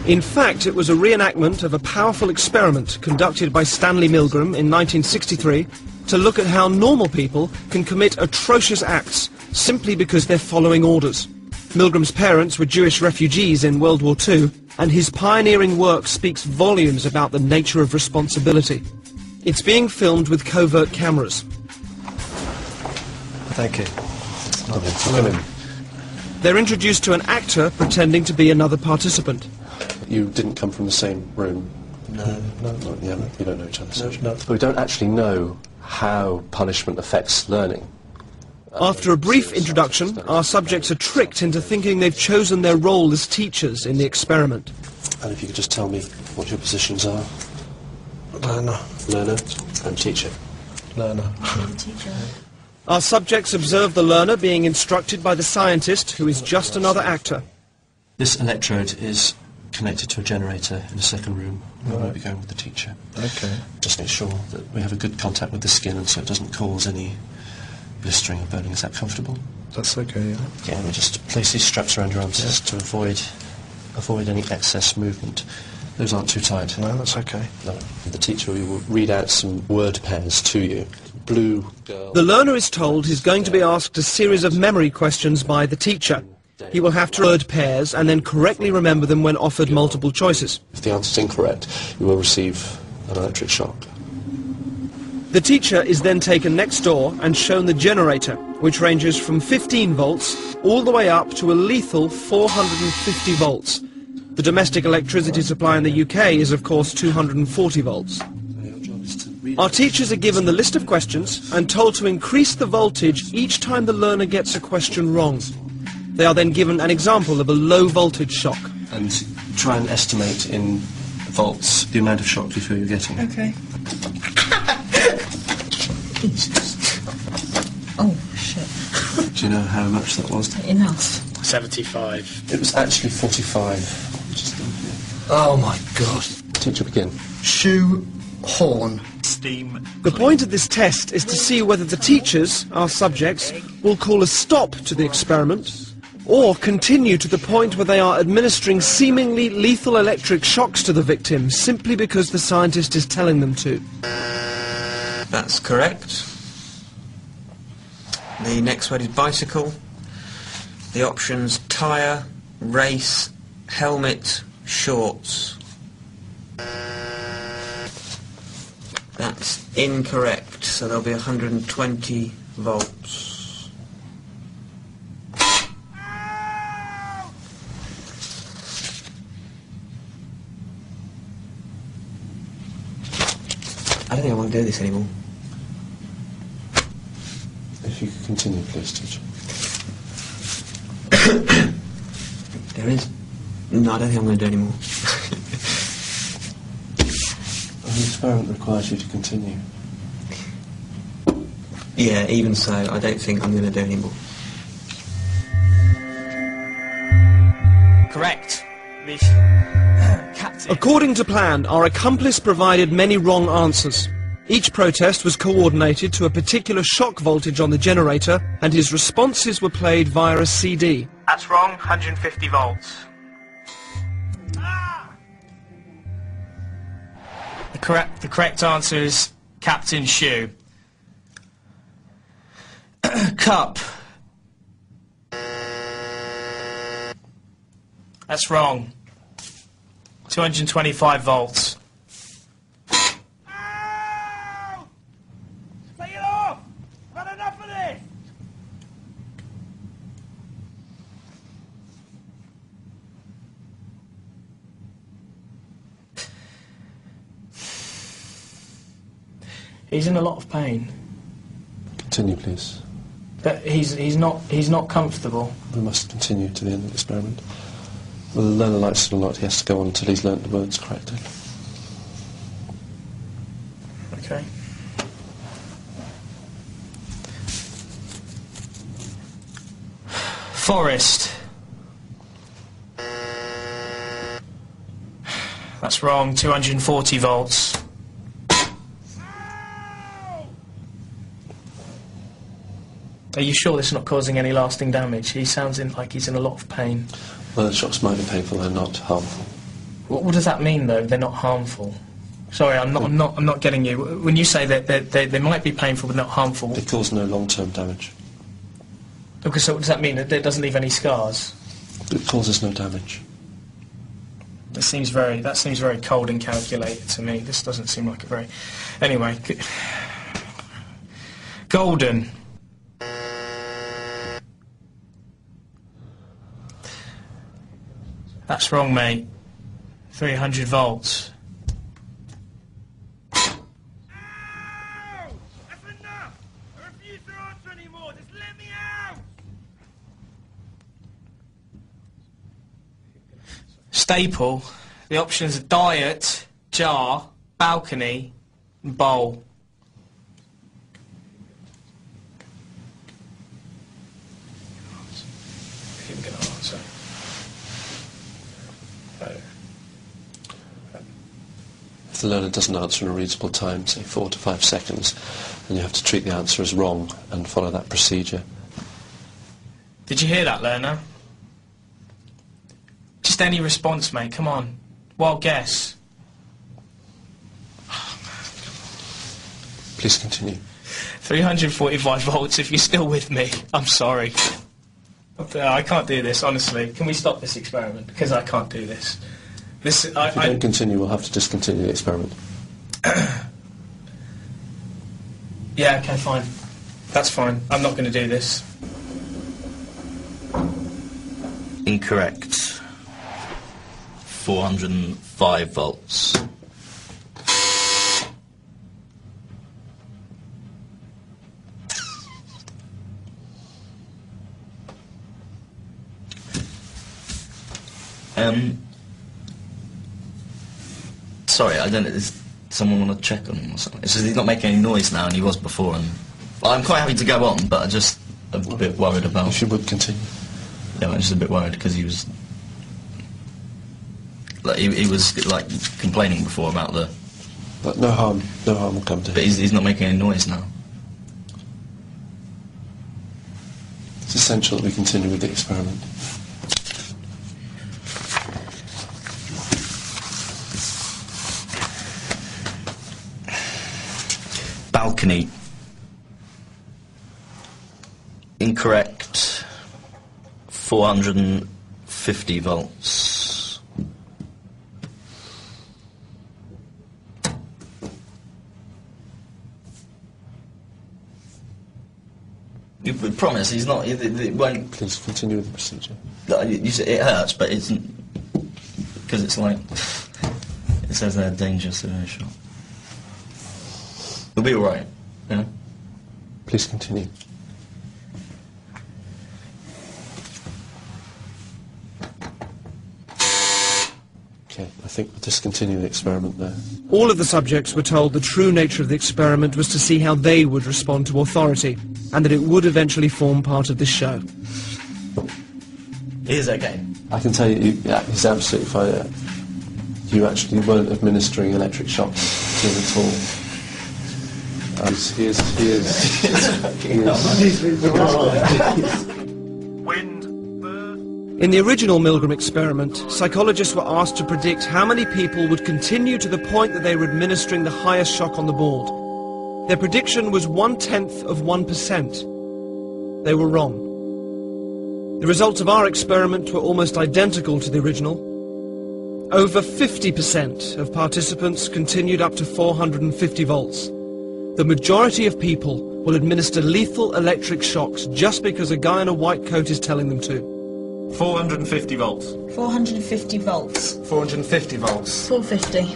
In fact, it was a reenactment of a powerful experiment conducted by Stanleya Milgram in 1963 to look at how normal people can commit atrocious acts simply because they're following orders. Milgram's parents were Jewish refugees in World War II, and his pioneering work speaks volumes about the nature of responsibility. It's being filmed with covert cameras. Thank you. Come in. They're introduced to an actor pretending to be another participant. You didn't come from the same room? No. Yeah, you don't know each other, so... No. We don't actually know how punishment affects learning. After a brief introduction, our subjects are tricked into thinking they've chosen their role as teachers in the experiment. And if you could just tell me what your positions are? Learner. Learner and teacher. Learner. Teacher. Our subjects observe the learner being instructed by the scientist, who is just another actor. This electrode is connected to a generator in a second room. Where we'll be going with the teacher. Okay. Just make sure that we have a good contact with the skin and so it doesn't cause any blistering or burning. Is that comfortable? That's okay, yeah. Yeah, we just place these straps around your arms just to avoid any excess movement. Those aren't too tight. No, that's okay. No. The teacher will read out some word pairs to you. Blue girl. The learner is told he's going to be asked a series of memory questions by the teacher. He will have to word pairs and then correctly remember them when offered multiple choices. If the answer is incorrect, you will receive an electric shock. The teacher is then taken next door and shown the generator, which ranges from 15 volts all the way up to a lethal 450 volts. The domestic electricity supply in the UK is, of course, 240 volts. Our teachers are given the list of questions and told to increase the voltage each time the learner gets a question wrong. They are then given an example of a low-voltage shock. And try and estimate in volts the amount of shock you feel you're getting. Okay. Oh, shit. Do you know how much that was? Enough. 75. It was actually 45. Oh my God. Teacher, begin. Shoe horn. Steam. The point of this test is to see whether the teachers, our subjects, will call a stop to the experiment or continue to the point where they are administering seemingly lethal electric shocks to the victim simply because the scientist is telling them to. That's correct. The next word is bicycle. The options: tyre, race, helmet, shorts. That's incorrect, so there'll be 120 volts. I don't think I want to do this anymore. If you could continue, please, teacher. There is. No, I don't think I'm going to do anymore. The experiment requires you to continue. Yeah, even so, I don't think I'm going to do anymore. Correct. Captain. According to plan, our accomplice provided many wrong answers. Each protest was coordinated to a particular shock voltage on the generator, and his responses were played via a CD. That's wrong. 150 volts. The correct answer is Captain Shoe. Cup. That's wrong. 225 volts. Take it off! I've had enough of this! He's in a lot of pain. Continue, please. But he's not comfortable. We must continue to the end of the experiment. Whether the learner likes it or not, he has to go on until he's learnt the words correctly. Okay. Forest. That's wrong. 240 volts. Are you sure this is not causing any lasting damage? He sounds like he's in a lot of pain. Well, the shocks might be painful, they're not harmful. What does that mean, though? They're not harmful. Sorry, I'm not getting you. When you say that they might be painful but not harmful. They cause no long-term damage. Okay, so what does that mean? That it doesn't leave any scars? It causes no damage. That seems very cold and calculated to me. This doesn't seem like a very... Anyway. Golden. That's wrong, mate. 300 volts. Ow! That's enough! I refuse to answer anymore! Just let me out! Staple. The options are diet, jar, balcony, and bowl. Who's going to answer? If the learner doesn't answer in a reasonable time, say 4 to 5 seconds, then you have to treat the answer as wrong and follow that procedure. Did you hear that, learner? Just any response, mate. Come on. Wild guess. Please continue. 345 volts if you're still with me. I'm sorry. I can't do this, honestly. Can we stop this experiment? Because I can't do this. If you don't continue, we'll have to discontinue the experiment. Yeah, okay, fine. That's fine. I'm not going to do this. Incorrect. 405 volts. Sorry, I don't know. Does someone want to check on him or something? It's just he's not making any noise now, and he was before. And I'm quite happy to go on, but I'm just a bit worried about. If you would continue. Yeah, I'm just a bit worried because he was like he was like complaining before about the. But no harm will come to him. But he's not making any noise now. It's essential that we continue with the experiment. Balcony. Incorrect. 450 volts. You promise he's not. It won't. Please continue with the procedure. You say it hurts, but it's because it's like it says they're dangerous in a shot. It'll be all right. Yeah. Please continue. Okay, I think we'll discontinue the experiment there. All of the subjects were told the true nature of the experiment was to see how they would respond to authority, and that it would eventually form part of this show. He is okay. I can tell you, yeah, he's absolutely fine. You actually weren't administering electric shocks to him at all. He is. In the original Milgram experiment, psychologists were asked to predict how many people would continue to the point that they were administering the highest shock on the board. Their prediction was 1/10%. They were wrong. The results of our experiment were almost identical to the original. Over 50% of participants continued up to 450 volts. The majority of people will administer lethal electric shocks just because a guy in a white coat is telling them to. 450 volts. 450 volts. 450 volts. 450.